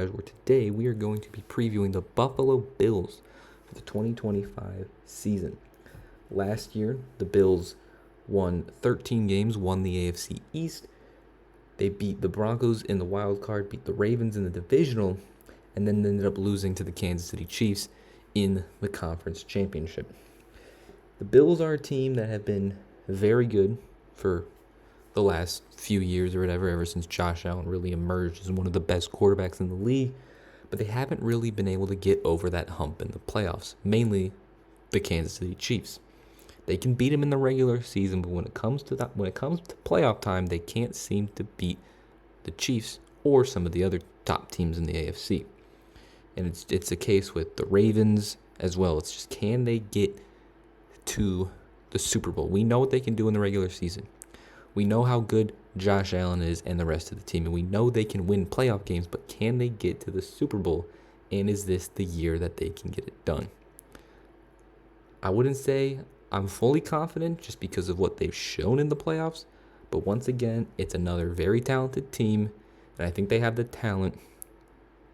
where today we are going to be previewing the Buffalo Bills for the 2025 season. Last year, the Bills won 13 games, won the AFC East. They beat the Broncos in the wild card, beat the Ravens in the divisional, and then ended up losing to the Kansas City Chiefs in the conference championship. The Bills are a team that have been very good for the last few years or whatever, ever since Josh Allen really emerged as one of the best quarterbacks in the league, but they haven't really been able to get over that hump in the playoffs, mainly the Kansas City Chiefs. They can beat them in the regular season, but when it comes to playoff time, they can't seem to beat the Chiefs or some of the other top teams in the AFC. And it's a case with the Ravens as well. It's just, can they get to the Super Bowl? We know what they can do in the regular season. We know how good Josh Allen is and the rest of the team, and we know they can win playoff games, but can they get to the Super Bowl? And is this the year that they can get it done? I wouldn't say I'm fully confident just because of what they've shown in the playoffs, but once again, it's another very talented team, and I think they have the talent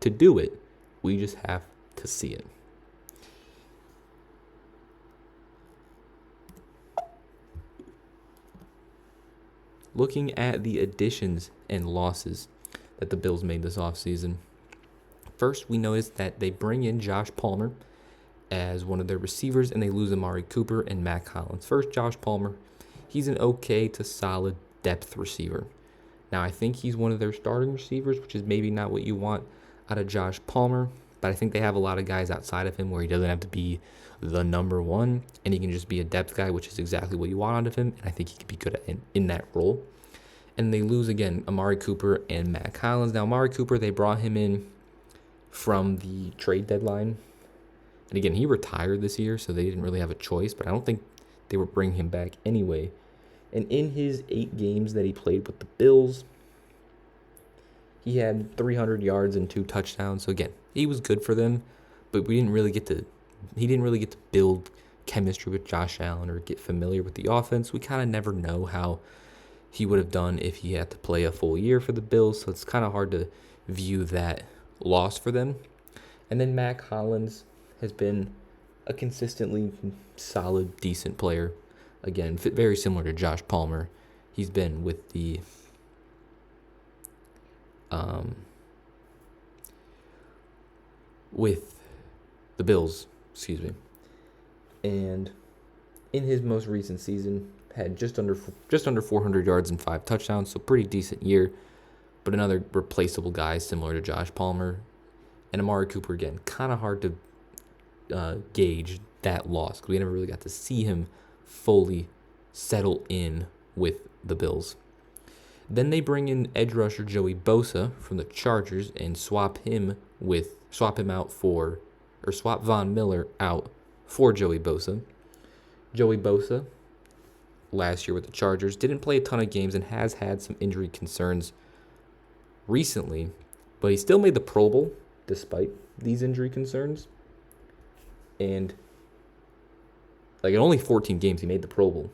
to do it. We just have to see it. Looking at the additions and losses that the Bills made this offseason, first we noticed that they bring in Josh Palmer as one of their receivers, and they lose Amari Cooper and Mack Hollins. First, Josh Palmer, he's an okay to solid depth receiver. Now, I think he's one of their starting receivers, which is maybe not what you want out of Josh Palmer, but I think they have a lot of guys outside of him where he doesn't have to be the number one, and he can just be a depth guy, which is exactly what you want out of him, and I think he could be good in that role. And they lose, again, Amari Cooper and Mack Hollins. Now, Amari Cooper, they brought him in from the trade deadline, and again, he retired this year, so they didn't really have a choice, but I don't think they were bringing him back anyway. And in his 8 games that he played with the Bills, he had 300 yards and 2 touchdowns. So again, he was good for them, but he didn't really get to build chemistry with Josh Allen or get familiar with the offense. We kind of never know how he would have done if he had to play a full year for the Bills, so it's kind of hard to view that loss for them. And then Mack Hollins has been a consistently solid, decent player. Again, very similar to Josh Palmer. He's been with the Bills, and in his most recent season, had just under 400 yards and 5 touchdowns, so pretty decent year. But another replaceable guy similar to Josh Palmer. And Amari Cooper, again, kind of hard to gauge that loss because we never really got to see him fully settle in with the Bills. Then they bring in edge rusher Joey Bosa from the Chargers and swap Von Miller out for Joey Bosa. Joey Bosa, last year with the Chargers, didn't play a ton of games and has had some injury concerns recently, but he still made the Pro Bowl despite these injury concerns. And in only 14 games, he made the Pro Bowl.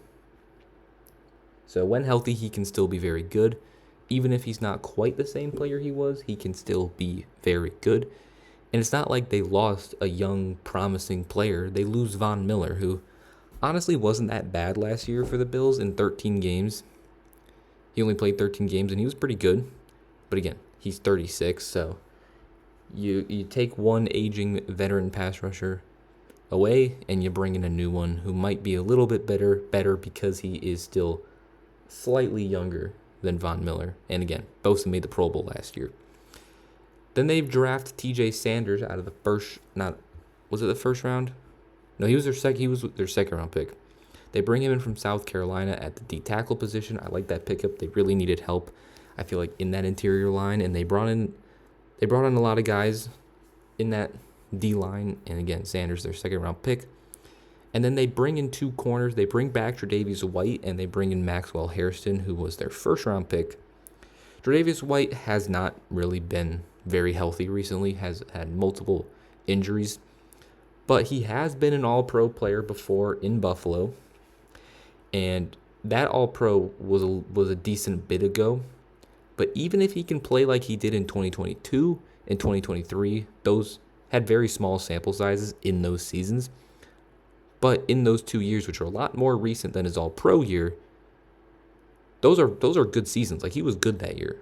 So when healthy, he can still be very good. Even if he's not quite the same player he was, he can still be very good. And it's not like they lost a young, promising player. They lose Von Miller, who honestly wasn't that bad last year for the Bills in 13 games. He only played 13 games, and he was pretty good. But again, he's 36, so you take one aging veteran pass rusher away, and you bring in a new one who might be a little bit better because he is still slightly younger than Von Miller. And again, Bosa made the Pro Bowl last year. Then they draft TJ Sanders out of the first round? No, he was their second round pick. They bring him in from South Carolina at the D tackle position. I like that pickup. They really needed help, I feel like, in that interior line, and they brought in a lot of guys in that D line, and again, Sanders, their second round pick. And then they bring in 2 corners. They bring back Tre'Davious White, and they bring in Maxwell Hairston, who was their first round pick. Tre'Davious White has not really been very healthy recently, has had multiple injuries, but he has been an all-pro player before in Buffalo, and that all-pro was a decent bit ago. But even if he can play like he did in 2022 in 2023. Those had very small sample sizes in those seasons. But in those 2 years, which are a lot more recent than his All-Pro year, those are good seasons. Like, he was good that year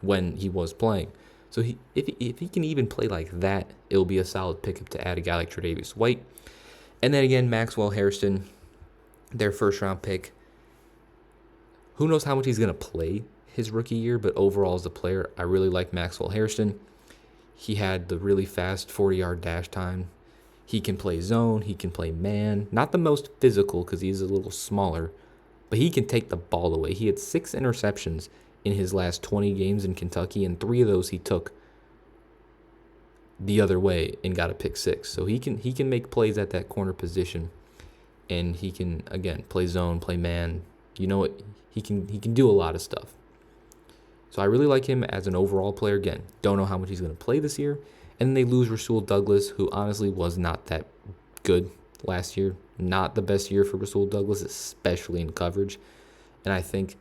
when he was playing. So if he can even play like that, it'll be a solid pickup to add a guy like Tre'Davious White. And then again, Maxwell Hairston, their first-round pick. Who knows how much he's going to play his rookie year, but overall as a player, I really like Maxwell Hairston. He had the really fast 40-yard dash time. He can play zone. He can play man. Not the most physical because he's a little smaller, but he can take the ball away. He had 6 interceptions in his last 20 games in Kentucky, and 3 of those he took the other way and got a pick 6. So he can make plays at that corner position, and he can, again, play zone, play man. You know what? He can do a lot of stuff. So I really like him as an overall player. Again, don't know how much he's going to play this year. And then they lose Rasul Douglas, who honestly was not that good last year. Not the best year for Rasul Douglas, especially in coverage. And I think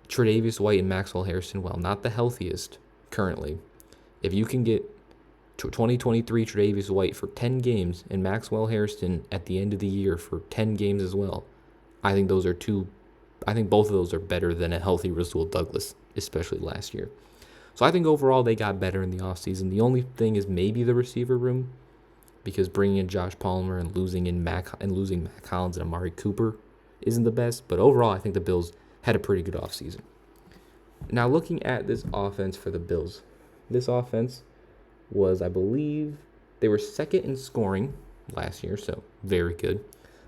Tre'Davious White and Maxwell Hairston, while not the healthiest currently, if you can get 2023 Tre'Davious White for 10 games and Maxwell Hairston at the end of the year for 10 games as well, I think both of those are better than a healthy Rasul Douglas, especially last year. So I think overall they got better in the offseason. The only thing is maybe the receiver room, because bringing in Josh Palmer and losing Mac Hollins and Amari Cooper isn't the best. But overall, I think the Bills had a pretty good offseason. Now looking at this offense for the Bills, this offense was, I believe, they were second in scoring last year, so very good.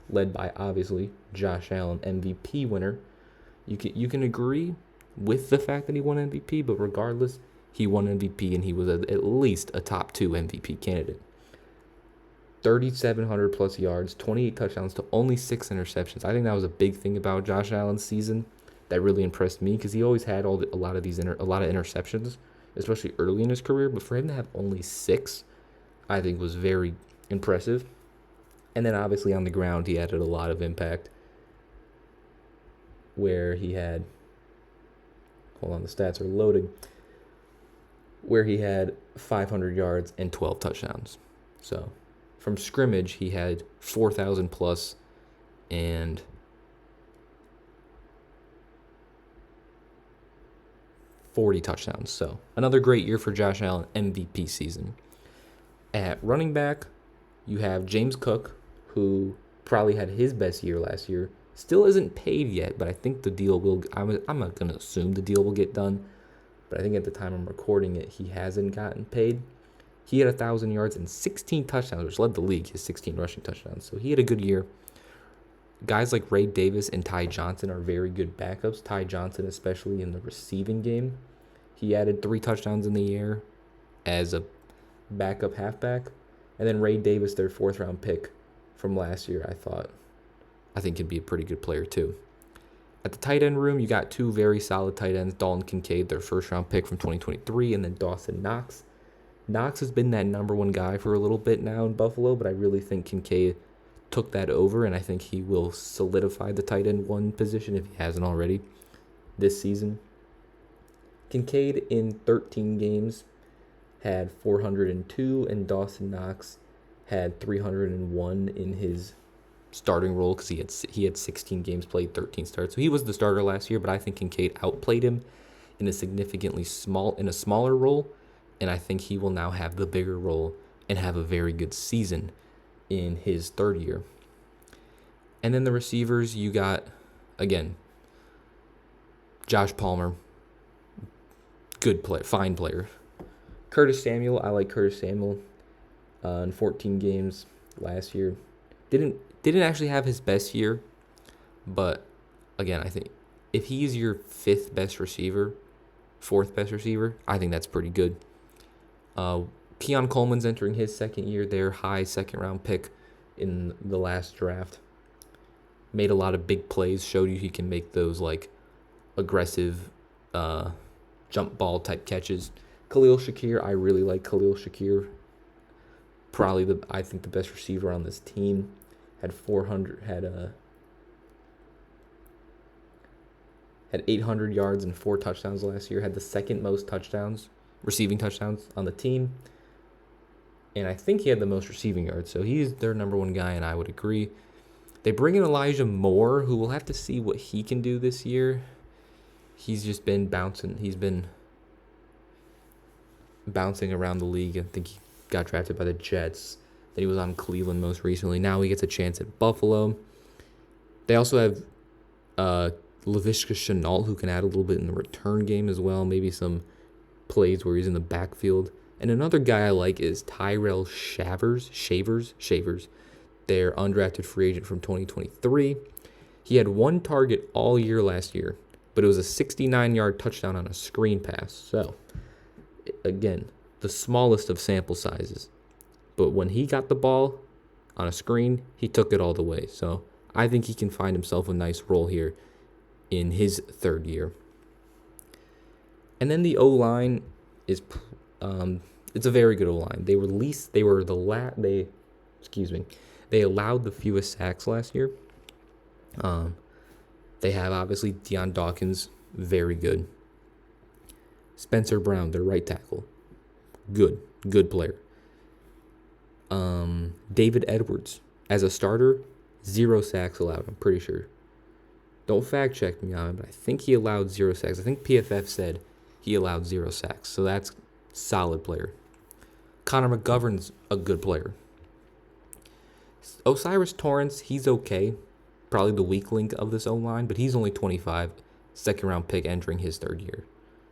Led by, obviously, Josh Allen, MVP winner. You can agree with the fact that he won MVP, but regardless, he won MVP, and he was at least a top 2 MVP candidate. 3,700 plus yards, 28 touchdowns to only 6 interceptions. I think that was a big thing about Josh Allen's season that really impressed me, because he always had a lot of interceptions, especially early in his career. But for him to have only 6, I think was very impressive. And then obviously on the ground, he added a lot of impact, where he had, hold on, the stats are loading, where he had 500 yards and 12 touchdowns. So from scrimmage, he had 4,000 plus and 40 touchdowns. So another great year for Josh Allen, MVP season. At running back, you have James Cook, who probably had his best year last year. Still isn't paid yet, but I think the deal will, I'm not going to assume the deal will get done, but I think at the time I'm recording it, he hasn't gotten paid. He had 1,000 yards and 16 touchdowns, which led the league, his 16 rushing touchdowns. So he had a good year. Guys like Ray Davis and Ty Johnson are very good backups. Ty Johnson, especially in the receiving game. He added 3 touchdowns in the air as a backup halfback. And then Ray Davis, their 4th-round pick from last year, I think can be a pretty good player too. At the tight end room, you got 2 very solid tight ends. Dalton Kincaid, their 1st-round pick from 2023, and then Dawson Knox. Knox has been that number 1 guy for a little bit now in Buffalo, but I really think Kincaid took that over, and I think he will solidify the tight end 1 position if he hasn't already this season. Kincaid in 13 games had 402, and Dawson Knox had 301 in his starting role, because he had 16 games played, 13 starts. So he was the starter last year, but I think Kincaid outplayed him in a smaller role, and I think he will now have the bigger role and have a very good season in his 3rd year. And then the receivers, you got, again, Josh Palmer, good player, fine player. Curtis Samuel, I like Curtis Samuel in 14 games last year. Didn't actually have his best year, but again, I think if he's your 5th best receiver, 4th best receiver, I think that's pretty good. Keon Coleman's entering his 2nd year, their high 2nd-round pick in the last draft. Made a lot of big plays, showed you he can make those like aggressive jump ball type catches. Khalil Shakir, I really like Khalil Shakir. Probably I think the best receiver on this team. Had 800 yards and 4 touchdowns last year. Had the 2nd most touchdowns receiving touchdowns on the team. And I think he had the most receiving yards. So he's their number one guy, and I would agree. They bring in Elijah Moore, who we'll have to see what he can do this year. He's just been bouncing. He's been bouncing around the league. I think he got drafted by the Jets. Then he was on Cleveland most recently. Now he gets a chance at Buffalo. They also have Laviska Shenault, who can add a little bit in the return game as well. Maybe some plays where he's in the backfield. And another guy I like is Tyrell Shavers. Their undrafted free agent from 2023. He had one target all year last year, but it was a 69-yard touchdown on a screen pass. So, again, the smallest of sample sizes. But when he got the ball on a screen, he took it all the way. So, I think he can find himself a nice role here in his third year. And then the O-line is it's a very good O-line. They allowed the fewest sacks last year. They have obviously Deion Dawkins, very good. Spencer Brown, their right tackle, good player. David Edwards, as a starter, 0 sacks allowed, I'm pretty sure. Don't fact check me on it, but I think he allowed 0 sacks. I think PFF said he allowed 0 sacks, so that's solid player. Connor McGovern's a good player. Osiris Torrance, he's okay. Probably the weak link of this O-line, but he's only 25, second-round pick entering his third year.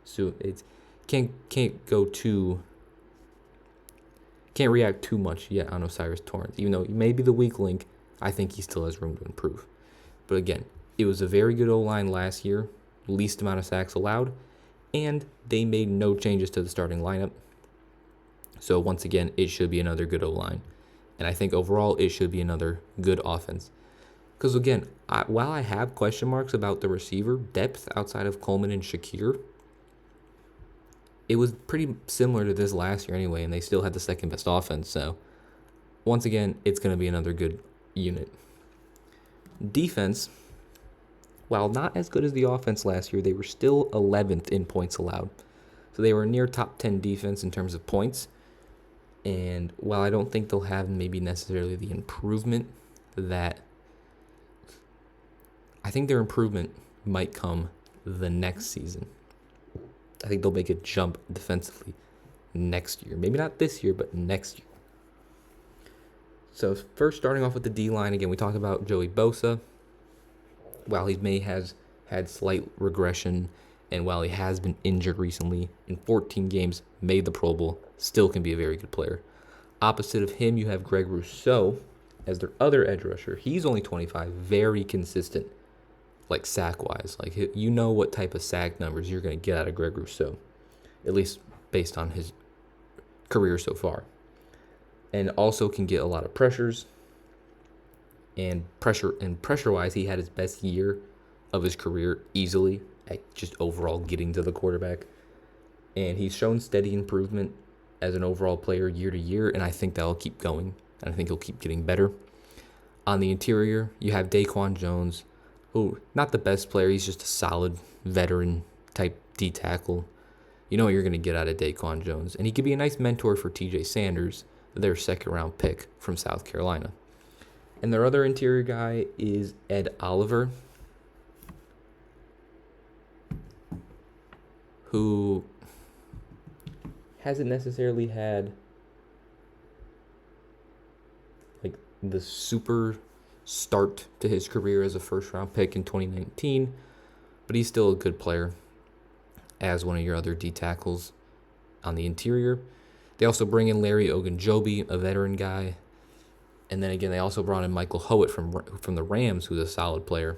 So it can't react too much yet on Osiris Torrance. Even though he may be the weak link, I think he still has room to improve. But again, it was a very good O-line last year, least amount of sacks allowed, and they made no changes to the starting lineup. So once again, it should be another good O-line. And I think overall it should be another good offense. Because again, while I have question marks about the receiver depth outside of Coleman and Shakir, it was pretty similar to this last year anyway, and they still had the second best offense. So once again, it's going to be another good unit. Defense, while not as good as the offense last year, they were still 11th in points allowed. So they were near top 10 defense in terms of points. And while I don't think they'll have maybe necessarily the improvement that I think their improvement might come the next season. I think they'll make a jump defensively next year. Maybe not this year, but next year. So first starting off with the D-line, again, we talked about Joey Bosa. While he has had slight regression, and while he has been injured recently, in 14 games, made the Pro Bowl, still can be a very good player. Opposite of him, you have Greg Rousseau as their other edge rusher. He's only 25, very consistent, like sack-wise. Like, you know what type of sack numbers you're going to get out of Greg Rousseau, at least based on his career so far. And also can get a lot of pressures. And pressure-wise, he had his best year of his career easily at just overall getting to the quarterback. And he's shown steady improvement as an overall player year to year, and I think that'll keep going. And I think he'll keep getting better. On the interior, you have Daquan Jones, who, not the best player, he's just a solid veteran-type D-tackle. You know what you're going to get out of Daquan Jones. And he could be a nice mentor for TJ Sanders, their second-round pick from South Carolina. And their other interior guy is Ed Oliver, who hasn't necessarily had like the super start to his career as a first-round pick in 2019, but he's still a good player as one of your other D tackles on the interior. They also bring in Larry Ogunjobi, a veteran guy. And then again, they also brought in Michael Howitt from the Rams, who's a solid player.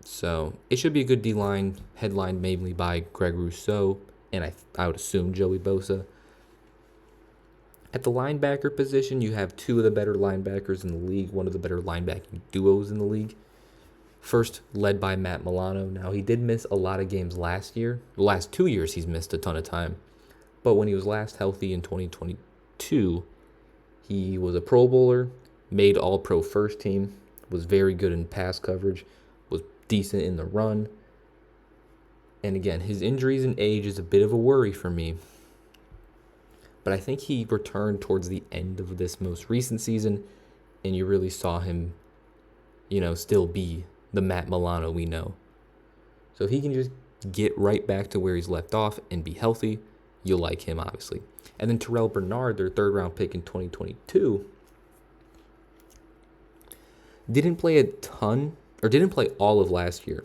So it should be a good D-line, headlined mainly by Greg Rousseau, and I would assume Joey Bosa. At the linebacker position, you have two of the better linebackers in the league, one of the better linebacking duos in the league. First, led by Matt Milano. Now, he did miss a lot of games last year. The last 2 years, he's missed a ton of time. But when he was last healthy in 2022, he was a Pro Bowler, made All-Pro first team, was very good in pass coverage, was decent in the run, And again, his injuries and age is a bit of a worry for me. But I think he returned towards the end of this most recent season, and you really saw him, still be the Matt Milano we know. So if he can just get right back to where he's left off and be healthy, you'll like him, obviously. And then Terrell Bernard, their third-round pick in 2022, didn't play all of last year.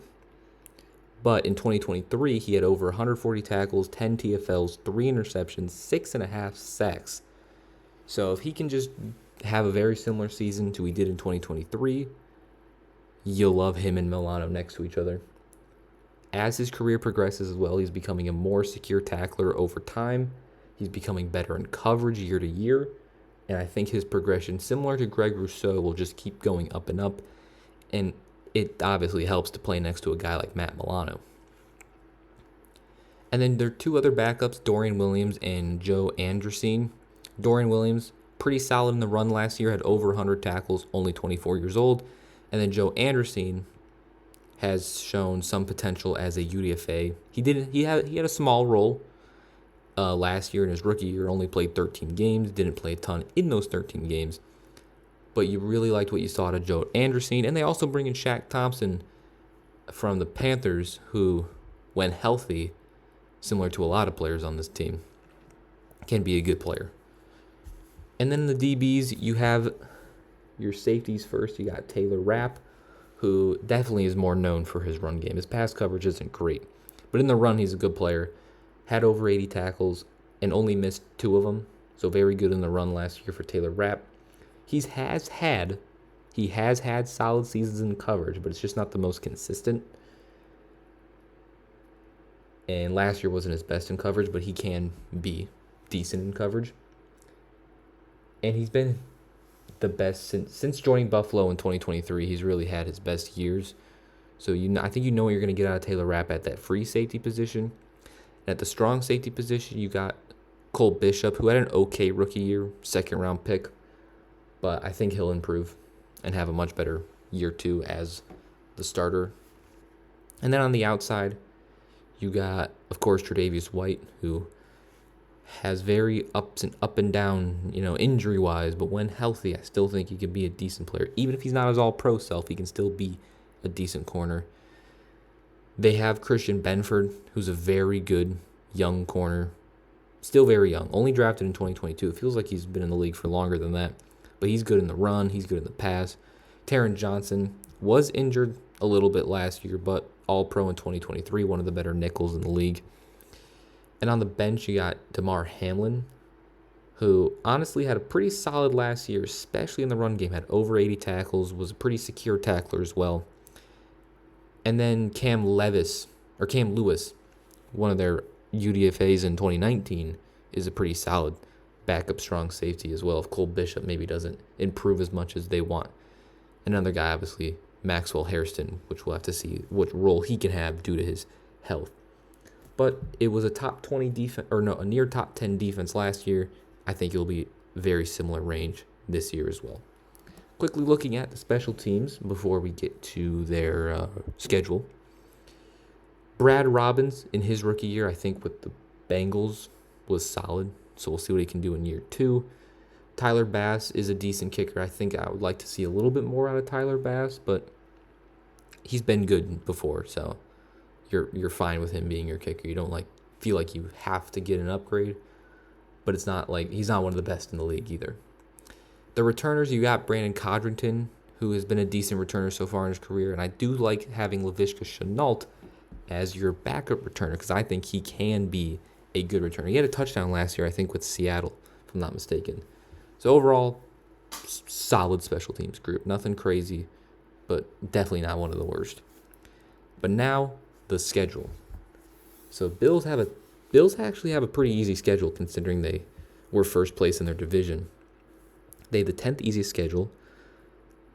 But in 2023, he had over 140 tackles, 10 TFLs, 3 interceptions, 6.5 sacks. So if he can just have a very similar season to he did in 2023, you'll love him and Milano next to each other. As his career progresses as well, he's becoming a more secure tackler over time. He's becoming better in coverage year to year. And I think his progression, similar to Greg Rousseau, will just keep going up and up. And it obviously helps to play next to a guy like Matt Milano. And then there are two other backups, Dorian Williams and Joe Andresen. Dorian Williams, pretty solid in the run last year, had over 100 tackles, only 24 years old. And then Joe Andresen has shown some potential as a UDFA. He had a small role last year in his rookie year, only played 13 games, didn't play a ton in those 13 games. But you really liked what you saw out of Joe Andresen. And they also bring in Shaq Thompson from the Panthers, who, when healthy, similar to a lot of players on this team, can be a good player. And then the DBs, you have your safeties first. You got Taylor Rapp, who definitely is more known for his run game. His pass coverage isn't great, but in the run, he's a good player. Had over 80 tackles and only missed 2 of them, so very good in the run last year for Taylor Rapp. He has had solid seasons in coverage, but it's just not the most consistent. And last year wasn't his best in coverage, but he can be decent in coverage. And he's been the best since joining Buffalo in 2023. He's really had his best years. So I think you know what you're going to get out of Taylor Rapp at that free safety position. And at the strong safety position, you got Cole Bishop, who had an okay rookie year, second-round pick. But I think he'll improve and have a much better year 2 as the starter. And then on the outside, you got, of course, Tre'Davious White, who has very up and down, injury-wise. But when healthy, I still think he can be a decent player. Even if he's not his all-pro self, he can still be a decent corner. They have Christian Benford, who's a very good young corner. Still very young. Only drafted in 2022. It feels like he's been in the league for longer than that. But he's good in the run. He's good in the pass. Taron Johnson was injured a little bit last year, but all-pro in 2023, one of the better nickels in the league. And on the bench, you got Damar Hamlin, who honestly had a pretty solid last year, especially in the run game. Had over 80 tackles, was a pretty secure tackler as well. And then Cam Lewis, one of their UDFAs in 2019, is a pretty solid backup strong safety as well if Cole Bishop maybe doesn't improve as much as they want. Another guy, obviously, Maxwell Hairston, which we'll have to see what role he can have due to his health. But it was a top 20 defense, a near top 10 defense last year. I think it'll be very similar range this year as well. Quickly looking at the special teams before we get to their schedule. Brad Robbins in his rookie year, I think with the Bengals, was solid. So we'll see what he can do in year 2. Tyler Bass is a decent kicker. I think I would like to see a little bit more out of Tyler Bass, but he's been good before, so you're fine with him being your kicker. You don't feel like you have to get an upgrade, but it's not like he's not one of the best in the league either. The returners, you got Brandon Codrington, who has been a decent returner so far in his career, and I do like having Laviska Shenault as your backup returner because I think he can be a good returner. He had a touchdown last year, I think, with Seattle, if I'm not mistaken. So overall, solid special teams group. Nothing crazy, but definitely not one of the worst. But now, the schedule. So Bills actually have a pretty easy schedule considering they were first place in their division. They have the 10th easiest schedule.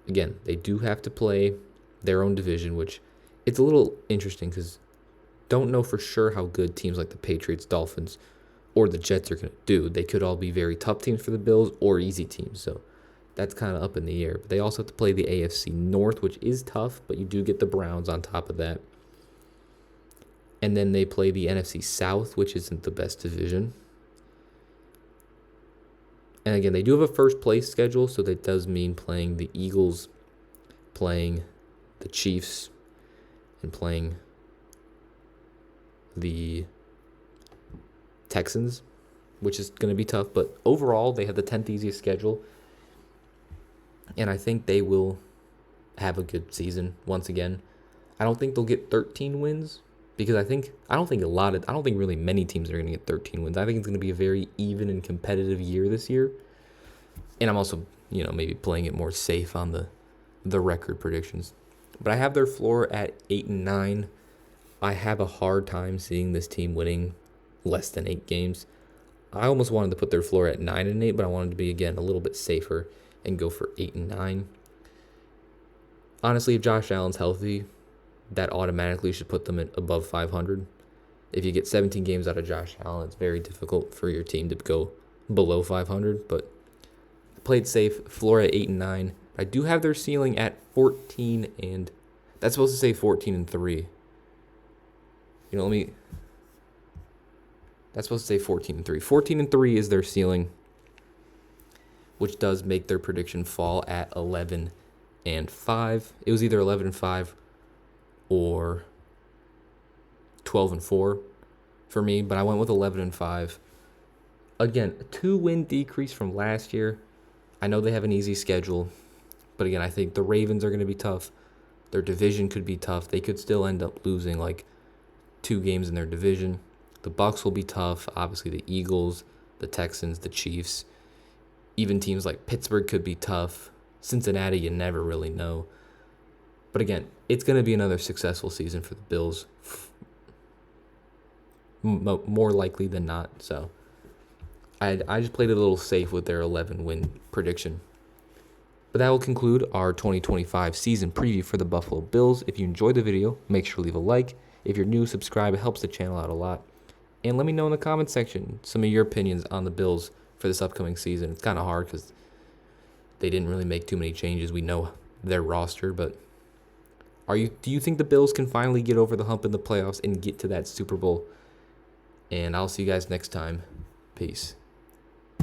Again, they do have to play their own division, which it's a little interesting because don't know for sure how good teams like the Patriots, Dolphins, or the Jets are going to do. They could all be very tough teams for the Bills or easy teams, so that's kind of up in the air. But they also have to play the AFC North, which is tough, but you do get the Browns on top of that. And then they play the NFC South, which isn't the best division. And again, they do have a first place schedule, so that does mean playing the Eagles, playing the Chiefs, and playing the Texans, which is going to be tough. But overall, they have the 10th easiest schedule. And I think they will have a good season once again. I don't think they'll get 13 wins because I don't think really many teams are going to get 13 wins. I think it's going to be a very even and competitive year this year. And I'm also, maybe playing it more safe on the record predictions. But I have their floor at 8-9. I have a hard time seeing this team winning less than 8 games. I almost wanted to put their floor at 9-8, but I wanted to be, again, a little bit safer and go for 8-9. Honestly, if Josh Allen's healthy, that automatically should put them at above 500. If you get 17 games out of Josh Allen, it's very difficult for your team to go below 500. But I played safe, floor at 8-9. I do have their ceiling at 14, and that's supposed to say 14-3. That's supposed to say 14-3. 14-3 is their ceiling, which does make their prediction fall at 11-5. It was either 11-5 or 12-4 for me, but I went with 11-5. Again, a 2-win decrease from last year. I know they have an easy schedule, but again, I think the Ravens are going to be tough. Their division could be tough. They could still end up losing like 2 games in their division. The Bucs will be tough. Obviously, the Eagles, the Texans, the Chiefs. Even teams like Pittsburgh could be tough. Cincinnati, you never really know. But again, it's going to be another successful season for the Bills. More likely than not. So I just played it a little safe with their 11-win prediction. But that will conclude our 2025 season preview for the Buffalo Bills. If you enjoyed the video, make sure to leave a like. If you're new, subscribe. It helps the channel out a lot. And let me know in the comment section some of your opinions on the Bills for this upcoming season. It's kind of hard because they didn't really make too many changes. We know their roster, but do you think the Bills can finally get over the hump in the playoffs and get to that Super Bowl? And I'll see you guys next time. Peace.